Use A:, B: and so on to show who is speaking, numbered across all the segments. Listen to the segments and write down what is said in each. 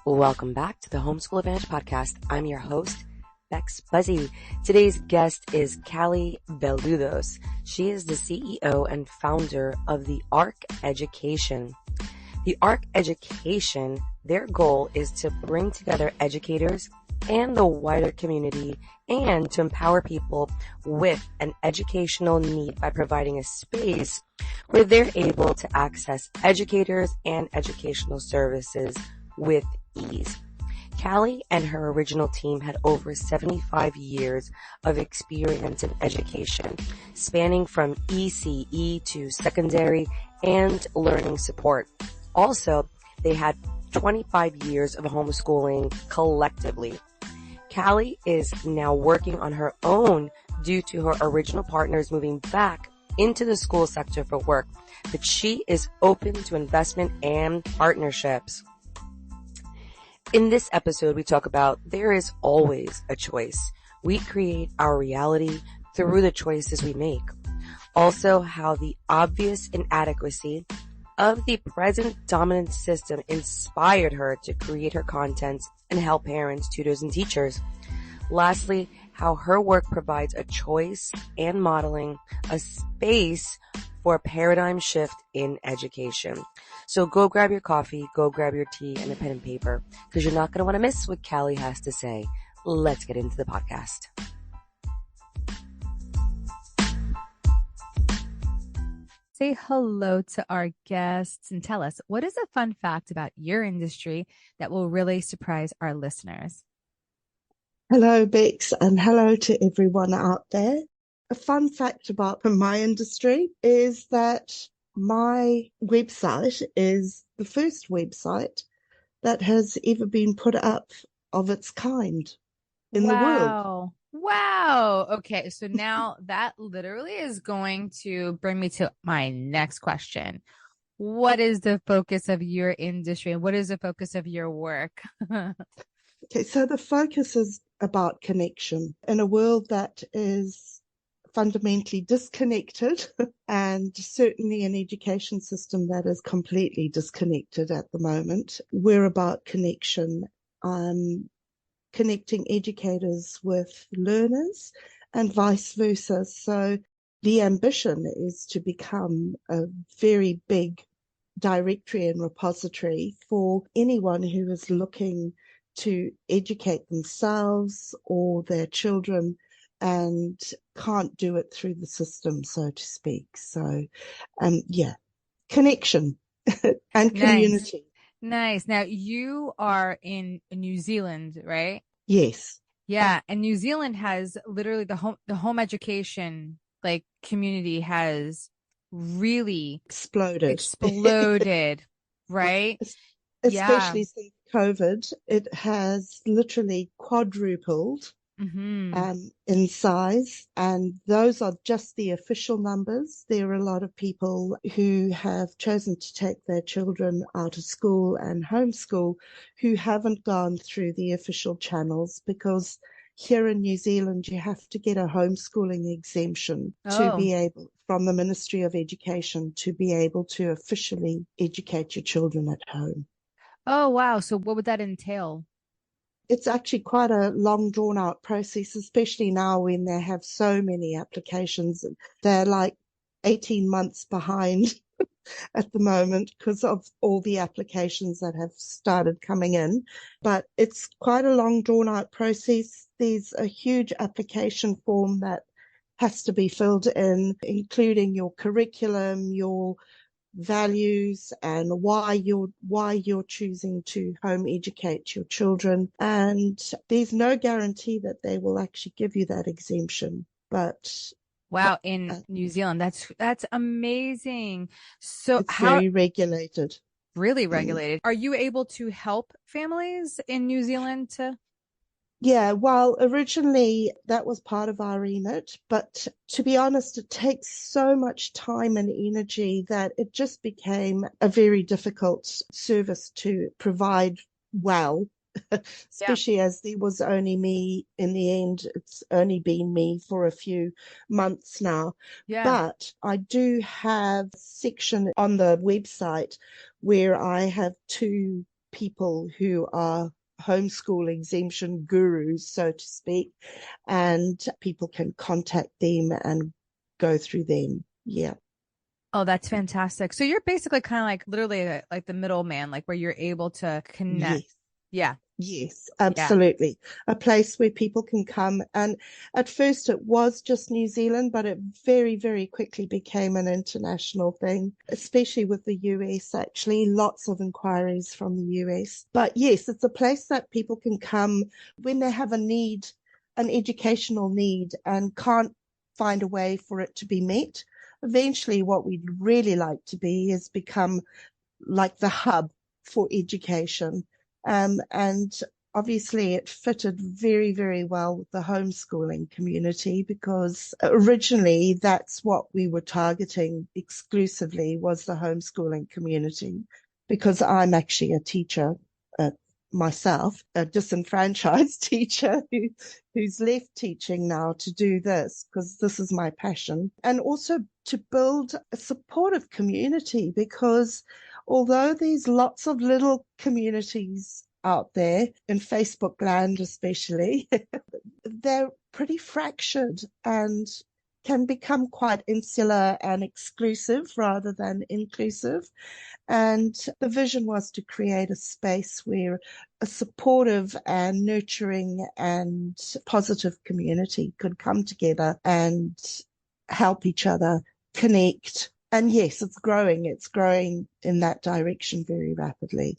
A: Welcome back to the Homeschool Advantage podcast. I'm your host, Bex Buzzy. Today's guest is Calli Veludos. She is the CEO and founder of the ARC Education. The ARC Education, their goal is to bring together educators and the wider community and to empower people with an educational need by providing a space where they're able to access educators and educational services with ease. Calli and her original team had over 75 years of experience in education, spanning from ECE to secondary and learning support. Also, they had 25 years of homeschooling collectively. Calli is now working on her own due to her original partners moving back into the school sector for work, but she is open to investment and partnerships. In this episode, we talk about there is always a choice. We create our reality through the choices we make. Also, how the obvious inadequacy of the present dominant system inspired her to create her content and help parents, tutors, and teachers. Lastly, how her work provides a choice and modeling a space for a paradigm shift in education. So go grab your coffee, go grab your tea and a pen and paper, because you're not going to want to miss what Calli has to say. Let's get into the podcast.
B: Say hello to our guests and tell us, what is a fun fact about your industry that will really surprise our listeners?
C: Hello, Bex, and hello to everyone out there. A fun fact about my industry is that my website is the first website that has ever been put up of its kind in the world.
B: Wow. Okay. So now that literally is going to bring me to my next question. What is the focus of your industry? What is the focus of your work?
C: Okay, so the focus is about connection in a world that is fundamentally disconnected and certainly an education system that is completely disconnected at the moment. We're about connection, connecting educators with learners and vice versa. So the ambition is to become a very big directory and repository for anyone who is looking to educate themselves or their children and can't do it through the system, so to speak. So, connection and community.
B: Nice. Now, you are in New Zealand, right?
C: Yes.
B: Yeah. And New Zealand has literally the home education community has really
C: exploded,
B: right?
C: Especially since COVID, it has literally quadrupled in size, and those are just the official numbers. There are a lot of people who have chosen to take their children out of school and homeschool who haven't gone through the official channels, because here in New Zealand you have to get a homeschooling exemption to be able, from the Ministry of Education, to be able to officially educate your children at home.
B: Oh, wow. So what would that entail?
C: It's actually quite a long, drawn-out process, especially now when they have so many applications. They're like 18 months behind at the moment because of all the applications that have started coming in. But it's quite a long, drawn-out process. There's a huge application form that has to be filled in, including your curriculum, your values, and why you're choosing to home educate your children. And there's no guarantee that they will actually give you that exemption. But
B: wow, in New Zealand, that's amazing. So
C: it's very regulated.
B: Really regulated. Are you able to help families in New Zealand to?
C: Yeah, well, originally that was part of our remit, but to be honest, it takes so much time and energy that it just became a very difficult service to provide well, especially as there was only me in the end. It's only been me for a few months now.
B: Yeah.
C: But I do have a section on the website where I have two people who are homeschool exemption gurus, so to speak, and people can contact them and go through them. Yeah.
B: Oh, that's fantastic. So you're basically kind of like literally like the middleman, like where you're able to connect.
C: Yes.
B: Yeah.
C: Yes,
B: Yeah.
C: absolutely. A place where people can come. And at first it was just New Zealand, but it very, very quickly became an international thing, especially with the US, actually. Lots of inquiries from the US. But yes, it's a place that people can come when they have a need, an educational need, and can't find a way for it to be met. Eventually, what we'd really like to be is become like the hub for education. And obviously it fitted very, very well with the homeschooling community, because originally that's what we were targeting exclusively, was the homeschooling community, because I'm actually a teacher myself, a disenfranchised teacher who's left teaching now to do this, because this is my passion. And also to build a supportive community, because although there's lots of little communities out there in Facebook land, especially, they're pretty fractured and can become quite insular and exclusive rather than inclusive. And the vision was to create a space where a supportive and nurturing and positive community could come together and help each other, connect. And yes, it's growing. It's growing in that direction very rapidly.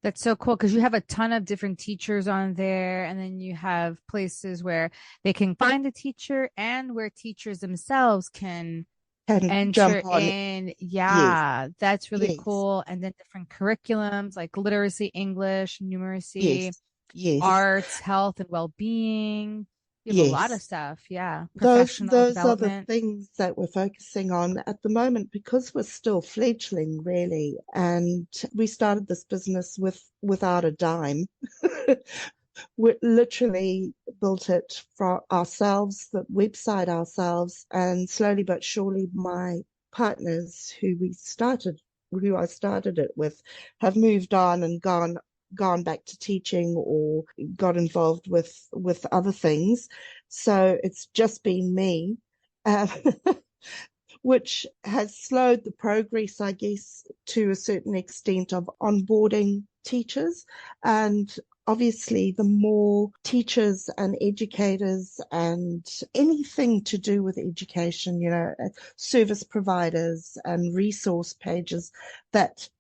B: That's so cool because you have a ton of different teachers on there, and then you have places where they can find a teacher and where teachers themselves can
C: Can
B: enter
C: jump on.
B: in.
C: Yes,
B: Yeah, that's really
C: yes,
B: cool. And then different curriculums like literacy, English, numeracy,
C: yes, yes,
B: arts, health, and well-being. You have a lot of
C: yes.
B: stuff. Yeah.
C: Those
B: Professional
C: those are the
B: development.
C: things that we're focusing on at the moment, because we're still fledgling, really. And we started this business without a dime. We literally built it for ourselves, the website ourselves, and slowly but surely my partners who I started it with, have moved on and gone back to teaching or got involved with other things. So it's just been me, um, which has slowed the progress, I guess, to a certain extent, of onboarding teachers. And obviously, the more teachers and educators and anything to do with education, service providers and resource pages that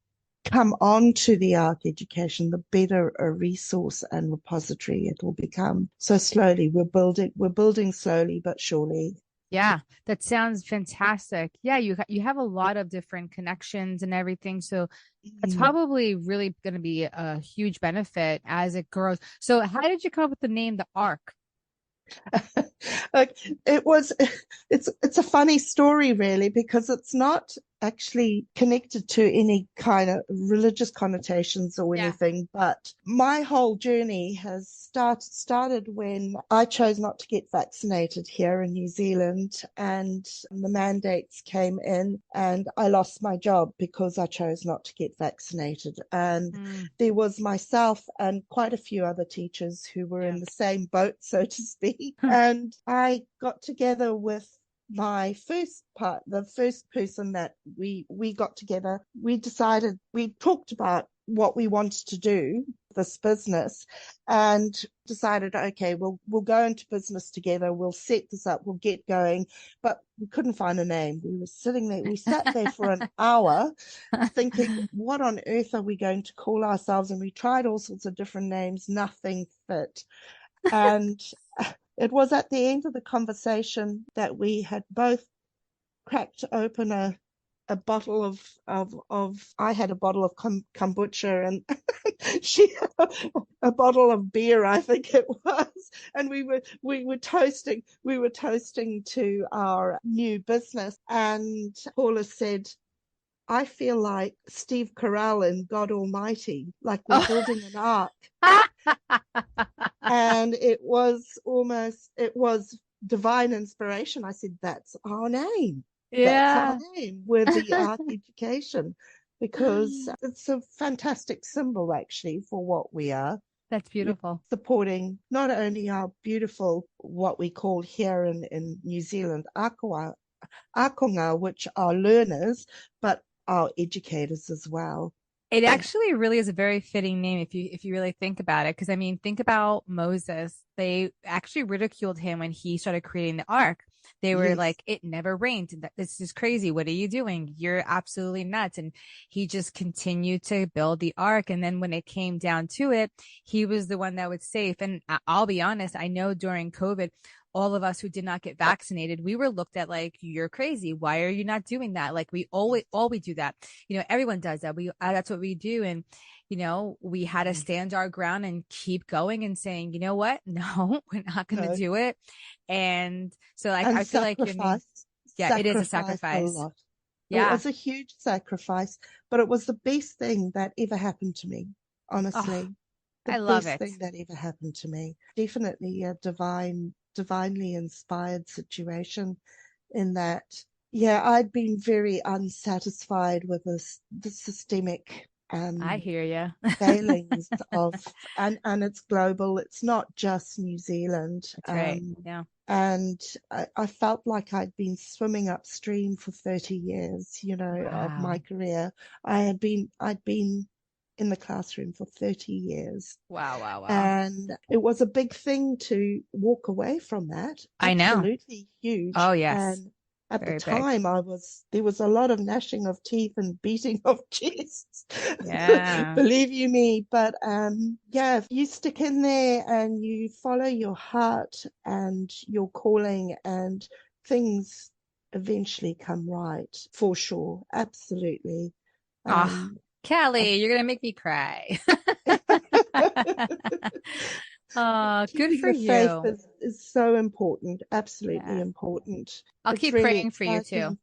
C: come on to the ARC education, the better a resource and repository it will become. So slowly we're building slowly but surely.
B: Yeah, that sounds fantastic. Yeah, you have a lot of different connections and everything. So it's
C: Mm.
B: probably really going to be a huge benefit as it grows. So how did you come up with the name, the Ark?
C: Like it's a funny story, really, because it's not actually connected to any kind of religious connotations or
B: Yeah.
C: anything, but my whole journey has started when I chose not to get vaccinated here in New Zealand, and the mandates came in and I lost my job because I chose not to get vaccinated. And
B: Mm,
C: there was myself and quite a few other teachers who were
B: yeah.
C: in the same boat, so to speak. And I got together with my the first person that we got together. We talked about what we wanted to do, this business, and decided, okay, we'll go into business together. We'll set this up. We'll get going. But we couldn't find a name. We sat there for an hour thinking, what on earth are we going to call ourselves? And we tried all sorts of different names. Nothing fit. And it was at the end of the conversation that we had both cracked open a bottle of I had a bottle of kombucha, and she had a bottle of beer, I think it was, and we were toasting to our new business. And Paula said, I feel like Steve Carell in God Almighty, like we're
B: Oh.
C: building an ark. And it was divine inspiration. I said, that's our name. That's our
B: Yeah.
C: name. We're the ARC education. because it's a fantastic symbol actually for what we are.
B: That's beautiful.
C: Supporting not only our beautiful, what we call here in New Zealand, akonga, which are learners, but our educators as well.
B: It actually really is a very fitting name if you really think about it. Because I mean, think about Moses. They actually ridiculed him when he started creating the ark. They were
C: Yes.
B: like, it never rained. This is crazy. What are you doing? You're absolutely nuts. And he just continued to build the ark. And then when it came down to it, he was the one that was safe. And I'll be honest, I know during COVID, all of us who did not get vaccinated, we were looked at like, you're crazy. Why are you not doing that? Like we always do that. You know, everyone does that. That's what we do. And, you know, we had to stand our ground and keep going and saying, you know what? No, we're not going to do it. And so I feel like your name, it is a sacrifice.
C: A lot.
B: Yeah.
C: It was a huge sacrifice, but it was the best thing that ever happened to me, honestly.
B: I love
C: it. The best thing that ever happened to me. Definitely a divinely inspired situation in that, I'd been very unsatisfied with the systemic
B: I hear you.
C: failings of, and it's global. It's not just New Zealand.
B: That's right. Yeah.
C: And I felt like I'd been swimming upstream for 30 years, of my career. I'd been in the classroom for 30 years.
B: Wow.
C: And it was a big thing to walk away from that.
B: I know.
C: Absolutely huge.
B: Oh, yes.
C: And at
B: Very
C: the time, there was a lot of gnashing of teeth and beating of chests.
B: Yeah.
C: Believe you me. But if you stick in there and you follow your heart and your calling, and things eventually come right, for sure. Absolutely.
B: Calli, you're gonna make me cry. Good for you.
C: Faith is so important. Absolutely important.
B: I'll keep really praying for you too.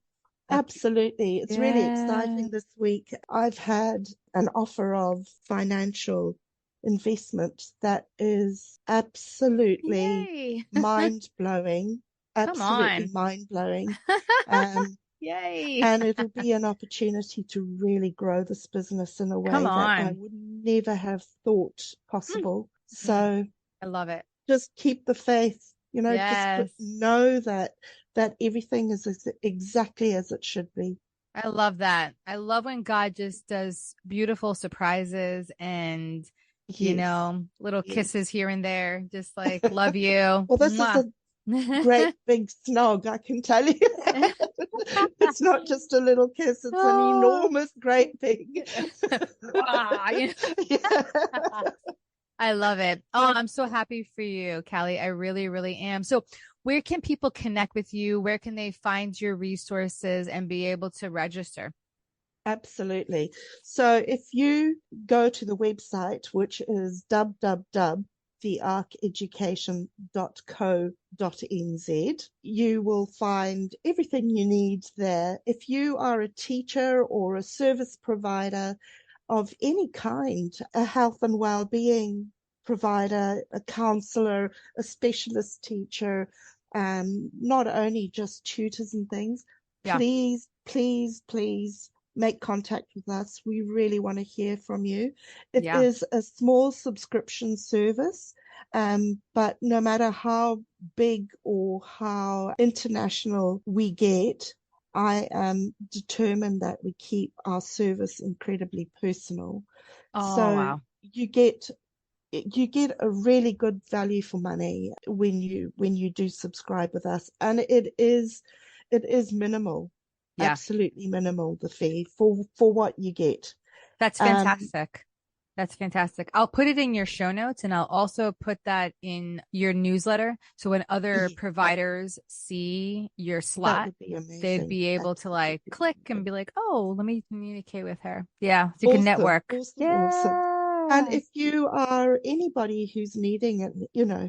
C: Absolutely. It's really exciting this week. I've had an offer of financial investment that is absolutely mind-blowing. Absolutely mind-blowing.
B: Yay.
C: And it'll be an opportunity to really grow this business in a way that I would never have thought possible. So
B: I love it.
C: Just keep the faith, just know that everything is exactly as it should be.
B: I love that. I love when God just does beautiful surprises and, little kisses here and there, just like, love you.
C: Well, this is a great big snog, I can tell you. It's not just a little kiss, it's an enormous, great big.
B: I love it. Oh, I'm so happy for you, Calli. I really, really am. So where can people connect with you? Where can they find your resources and be able to register?
C: Absolutely. So if you go to the website, which is thearkeducation.co.nz, you will find everything you need there. If you are a teacher or a service provider of any kind, a health and well-being provider, a counselor, a specialist teacher, not only just tutors and things, please make contact with us. We really want to hear from you. It is a small subscription service, but no matter how big or how international we get, I am determined that we keep our service incredibly personal. You get a really good value for money when you do subscribe with us, and it is minimal, absolutely minimal, the fee for what you get.
B: That's fantastic. That's fantastic. I'll put it in your show notes, and I'll also put that in your newsletter. So when other providers see your slot, they'd be able to like click and be like, oh, let me communicate with her. Yeah. So you can network.
C: Awesome. And if you are anybody who's needing it,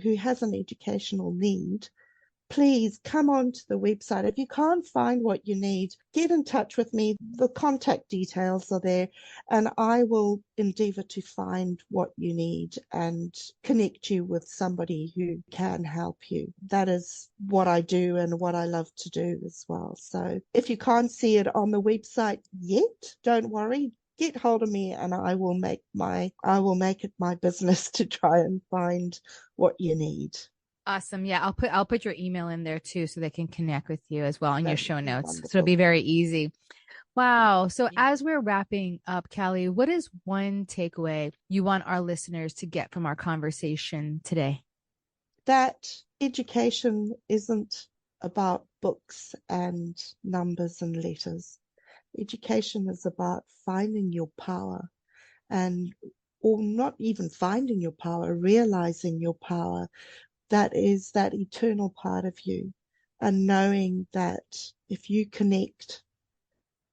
C: who has an educational need, please come on to the website. If you can't find what you need, get in touch with me. The contact details are there, and I will endeavour to find what you need and connect you with somebody who can help you. That is what I do and what I love to do as well. So if you can't see it on the website yet, don't worry. get hold of me and I will make it my business to try and find what you need.
B: Awesome. Yeah, I'll put your email in there too so they can connect with you as well in your
C: That
B: show
C: would be
B: notes. So it'll
C: wonderful.
B: be very easy. Wow. So
C: Yeah.
B: as we're wrapping up, Calli, what is one takeaway you want our listeners to get from our conversation today?
C: That education isn't about books and numbers and letters. Education is about finding your power or not even finding your power, realizing your power. That is that eternal part of you, and knowing that if you connect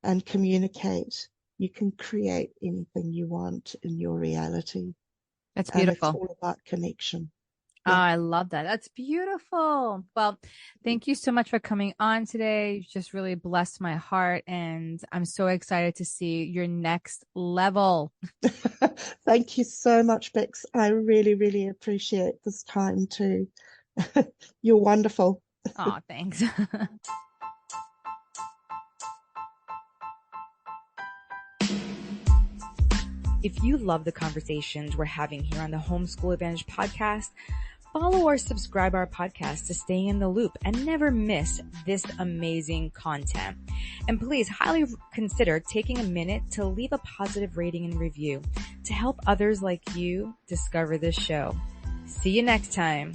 C: and communicate, you can create anything you want in your reality.
B: That's
C: And it's
B: beautiful.
C: all about connection.
B: Oh,
C: Yeah.
B: I love that. That's beautiful. Well, thank you so much for coming on today. You just really blessed my heart, and I'm so excited to see your next level.
C: Thank you so much, Bex. I really, really appreciate this time too. You're wonderful.
B: Oh, thanks.
A: If you love the conversations we're having here on the Homeschool Advantage podcast, follow or subscribe our podcast to stay in the loop and never miss this amazing content. And please highly consider taking a minute to leave a positive rating and review to help others like you discover this show. See you next time.